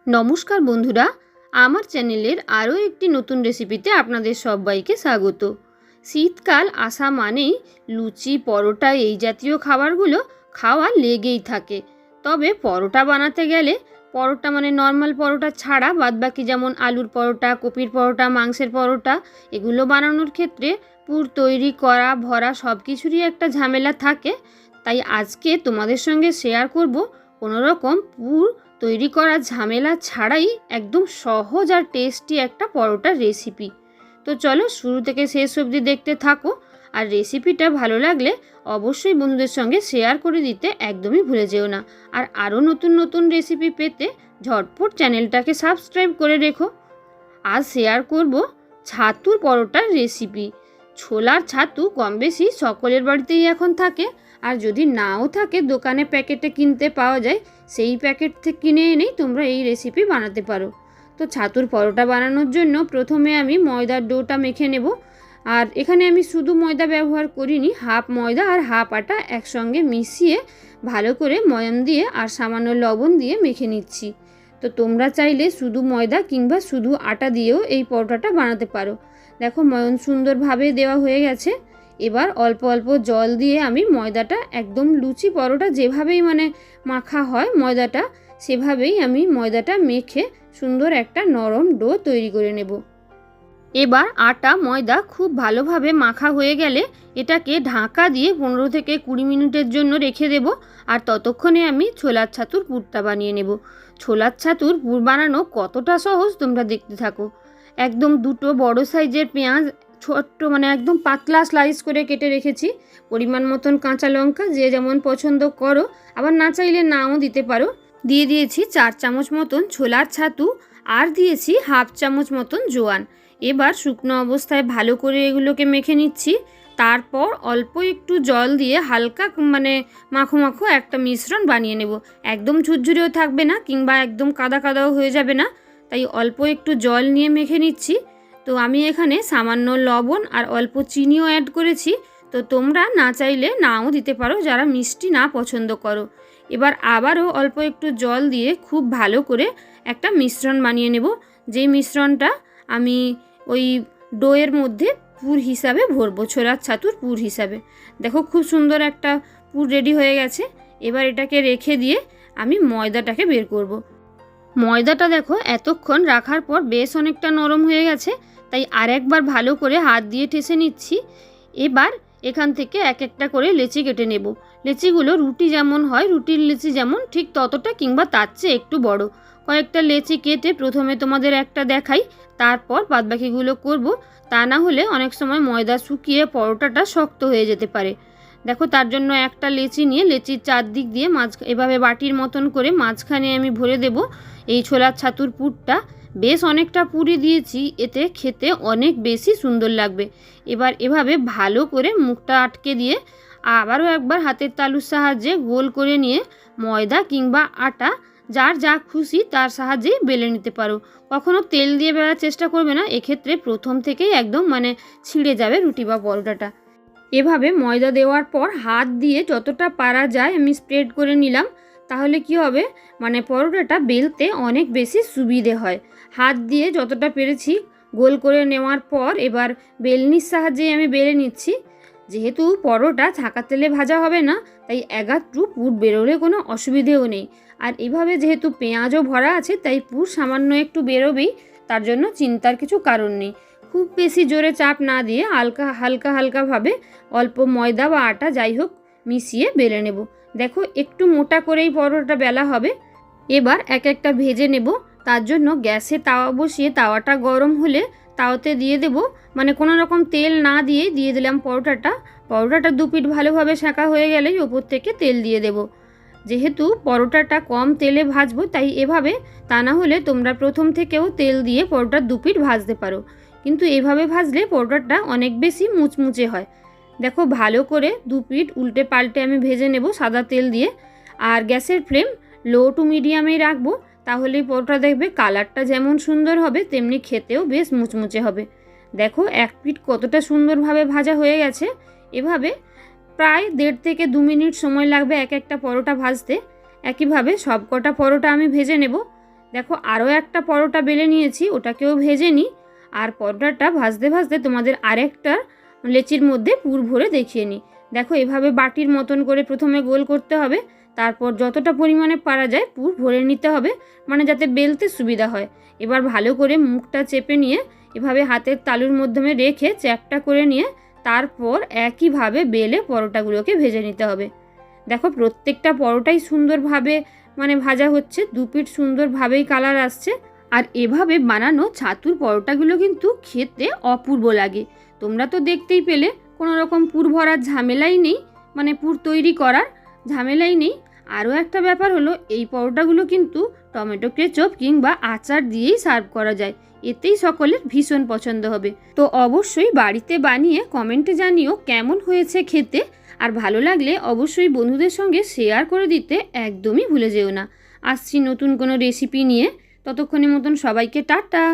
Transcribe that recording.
নমস্কার বন্ধুরা, আমার চ্যানেলের আরও একটি নতুন রেসিপিতে আপনাদের সবাইকে স্বাগত। শীতকাল আসা মানেই লুচি, পরোটা এই জাতীয় খাবারগুলো খাওয়া লেগেই থাকে। তবে পরোটা বানাতে গেলে পরোটা মানে নর্মাল পরোটা ছাড়া বাদবাকি যেমন আলুর পরোটা, কপির পরোটা, মাংসের পরোটা এগুলো বানানোর ক্ষেত্রে পুর তৈরি করা, ভরা সব কিছুরই একটা ঝামেলা থাকে। তাই আজকে তোমাদের সঙ্গে শেয়ার করব কোনো রকম পুর তৈরি করা ঝামেলা ছাড়াই একদম সহজ আর টেস্টি একটা পরোটার রেসিপি। তো চলো শুরু থেকে শেষ অবধি দেখতে থাকো। আর রেসিপিটা ভালো লাগলে অবশ্যই বন্ধুদের সঙ্গে শেয়ার করে দিতে একদমই ভুলে যেও না। আর আরও নতুন নতুন রেসিপি পেতে ঝটপট চ্যানেলটাকে সাবস্ক্রাইব করে রেখো। আজ শেয়ার করব ছাতুর পরোটার রেসিপি। ছোলার ছাতু কম বেশি সকলের বাড়িতেই এখন থাকে, আর যদি নাও থাকে দোকানে প্যাকেটে কিনতে পাওয়া যায়, সেই প্যাকেট থেকে কিনে এনেই তোমরা এই রেসিপি বানাতে পারো। তো ছাতুর পরোটা বানানোর জন্য প্রথমে আমি ময়দার ডোটা মেখে নেব। আর এখানে আমি শুধু ময়দা ব্যবহার করিনি, হাফ ময়দা আর হাফ আটা একসঙ্গে মিশিয়ে ভালো করে ময়াম দিয়ে আর সামান্য লবণ দিয়ে মেখে নিচ্ছি। তো তোমরা চাইলে শুধু ময়দা কিংবা শুধু আটা দিয়েও এই পরোটাটা বানাতে পারো। দেখো ময়াম সুন্দরভাবে দেওয়া হয়ে গেছে। এবার অল্প অল্প জল দিয়ে আমি ময়দাটা একদম লুচি পরোটা যেভাবেই মাখা হয় ময়দাটা, সেভাবেই আমি ময়দাটা মেখে সুন্দর একটা নরম ডো তৈরি করে নেব। এবার আটা ময়দা খুব ভালোভাবে মাখা হয়ে গেলে এটাকে ঢাকা দিয়ে 15 থেকে 20 মিনিটের জন্য রেখে দেব। আর ততক্ষণে আমি ছোলার ছাতুর পুরটা বানিয়ে নেব। ছোলার ছাতুর পুর বানানো কতটা সহজ তোমরা দেখতে থাকো। একদম দুটো বড় সাইজের পেঁয়াজ ছোট্ট একদম পাতলা স্লাইস করে কেটে রেখেছি। পরিমাণ মতন কাঁচা লঙ্কা যে যেমন পছন্দ করো, আবার না চাইলে নাও দিতে পারো। দিয়ে দিয়েছি 4 চামচ মতন ছোলার ছাতু, আর দিয়েছি হাফ চামচ মতন জোয়ান। এবার শুকনো অবস্থায় ভালো করে এগুলোকে মেখে নিচ্ছি। তারপর অল্প একটু জল দিয়ে হালকা মাখো মাখো একটা মিশ্রণ বানিয়ে নেব। একদম ঝুরঝুরেও থাকবে না কিংবা একদম কাদা কাদাও হয়ে যাবে না, তাই অল্প একটু জল নিয়ে মেখে নিচ্ছি। তো আমি এখানে সামান্য লবণ আর অল্প চিনিও অ্যাড করেছি। তো তোমরা না চাইলে নাও দিতে পারো যারা মিষ্টি না পছন্দ করো। এবার আবারও অল্প একটু জল দিয়ে খুব ভালো করে একটা মিশ্রণ বানিয়ে নেব, যেই মিশ্রণটা আমি ওই ডোয়ের মধ্যে পুর হিসাবে ভরবো, ছোলার ছাতুর পুর হিসাবে। দেখো খুব সুন্দর একটা পুর রেডি হয়ে গেছে। এবার এটাকে রেখে দিয়ে আমি ময়দাটাকে বের করব। ময়দাটা দেখো এতক্ষণ রাখার পর বেশ অনেকটা নরম হয়ে গেছে, তাই আরেকবার ভালো করে হাত দিয়ে ঠেসে নিচ্ছি। এবার এখান থেকে এক একটা করে লেচি কেটে নেব। লেচিগুলো রুটি যেমন হয়, রুটির লেচি যেমন ঠিক ততটা কিংবা তার চেয়ে একটু বড় কয়েকটা লেচি কেটে প্রথমে তোমাদের একটা দেখাই, তারপর বাদবাকিগুলো করব। তা না হলে অনেক সময় ময়দা শুকিয়ে পরোটাটা শক্ত হয়ে যেতে পারে। দেখো তার জন্য একটা লেচি নিয়ে লেচির চারদিক দিয়ে এভাবে বাটির মতন করে মাঝখানে আমি ভরে দেব এই ছোলার ছাতুর পুরটা। বেশ অনেকটা পুরি দিয়েছি, এতে খেতে অনেক বেশি সুন্দর লাগবে। এবার এভাবে ভালো করে মুখটা আটকে দিয়ে আবারও একবার হাতের তালুর সাহায্যে গোল করে নিয়ে ময়দা কিংবা আটা যার যা খুশি তার সাহায্যেই বেলে নিতে পারো। কখনো তেল দিয়ে বেলার চেষ্টা করবে না, এক্ষেত্রে প্রথম থেকেই একদম ছিঁড়ে যাবে রুটি বা পরোটাটা। এভাবে ময়দা দেওয়ার পর হাত দিয়ে যতটা পারা যায় আমি স্প্রেড করে নিলাম। তাহলে কি হবে, পরোটাটা বেলতে অনেক বেশি সুবিধে হয়। হাত দিয়ে যতটা পেরেছি গোল করে নেওয়ার পর এবার বেলনির সাহায্যে আমি বেলে নিচ্ছি। যেহেতু পরোটা ছাঁকা তেলে ভাজা হবে না, তাই এগাট্টু পুর বেরোলে কোনো অসুবিধেও নেই। আর এভাবে যেহেতু পেঁয়াজও ভরা আছে, তাই পুর সামান্য একটু বেরোবেই, তার জন্য চিন্তার কিছু কারণ নেই। খুব বেশি জোরে চাপ না দিয়ে হালকা হালকাভাবে অল্প ময়দা বা আটা যাই হোক মিশিয়ে বেলে নেব। দেখো একটু মোটা করেই পরোটা বেলা হবে। এবার এক একটা ভেজে নেব। তার জন্য গ্যাসে তাওয়া বসিয়ে তাওয়াটা গরম হলে তাওয়াতে দিয়ে দেব, কোনো রকম তেল না দিয়ে দিলাম পরোটাটা দুপিঠ ভালোভাবে সেঁকা হয়ে গেলেই ওপর থেকে তেল দিয়ে দেব। যেহেতু পরোটাটা কম তেলে ভাজবো তাই এভাবে, তা না হলে তোমরা প্রথম থেকেও তেল দিয়ে পরোটার দুপিঠ ভাজতে পারো, কিন্তু এভাবে ভাজলে পরোটাটা অনেক বেশি মুচমুচে হয়। দেখো ভালো করে দুপিঠ উল্টে পাল্টে আমি ভেজে নেব সাদা তেল দিয়ে। আর গ্যাসের ফ্লেম লো টু মিডিয়ামেই রাখবো, তাহলেই পরোটা দেখবে কালারটা যেমন সুন্দর হবে তেমনি খেতেও বেশ মুচমুচে হবে। দেখো এক পিঠ কতটা সুন্দরভাবে ভাজা হয়ে গেছে। এভাবে প্রায় 1.5 থেকে 2 মিনিট সময় লাগবে এক একটা পরোটা ভাজতে। একইভাবে সব কটা পরোটা আমি ভেজে নেব। দেখো আরও একটা পরোটা বেলে নিয়েছি, ওটাকেও ভেজে নিই। আর পরোটাটা ভাজতে ভাজতে তোমাদের আরেকটা লেচির মধ্যে পুর ভরে দেখিয়ে নিই। দেখো এভাবে বাটির মতন করে প্রথমে গোল করতে হবে, তারপর যতটা পরিমাণে পারা যায় পুর ভরে নিতে হবে, মানে যাতে বেলতে সুবিধা হয়। এবার ভালো করে মুখটা চেপে নিয়ে এভাবে হাতের তালুর মাধ্যমে রেখে চ্যাপটা করে নিয়ে তারপর একইভাবে বেলে পরোটাগুলোকে ভেজে নিতে হবে। দেখো প্রত্যেকটা পরোটাই সুন্দরভাবে ভাজা হচ্ছে, দুপিঠ সুন্দরভাবেই কালার আসছে। আর এভাবে বানানো ছাতুর পরোটাগুলো কিন্তু খেতে অপূর্ব লাগে। তোমরা তো দেখতেই পেলে কোনো রকম পুর ভরার ঝামেলাই নেই, পুর তৈরি করার ঝামেলাই নেই। আরও একটা ব্যাপার হলো, এই পরোটাগুলো কিন্তু টমেটো কেচাপ কিংবা আচার দিয়েই সার্ভ করা যায়, এতেই সকলের ভীষণ পছন্দ হবে। তো অবশ্যই বাড়িতে বানিয়ে কমেন্টে জানিও কেমন হয়েছে খেতে। আর ভালো লাগলে অবশ্যই বন্ধুদের সঙ্গে শেয়ার করে দিতে একদমই ভুলে যেও না। আসছি নতুন কোনো রেসিপি নিয়ে, ততক্ষণের মতন সবাইকে টাটা।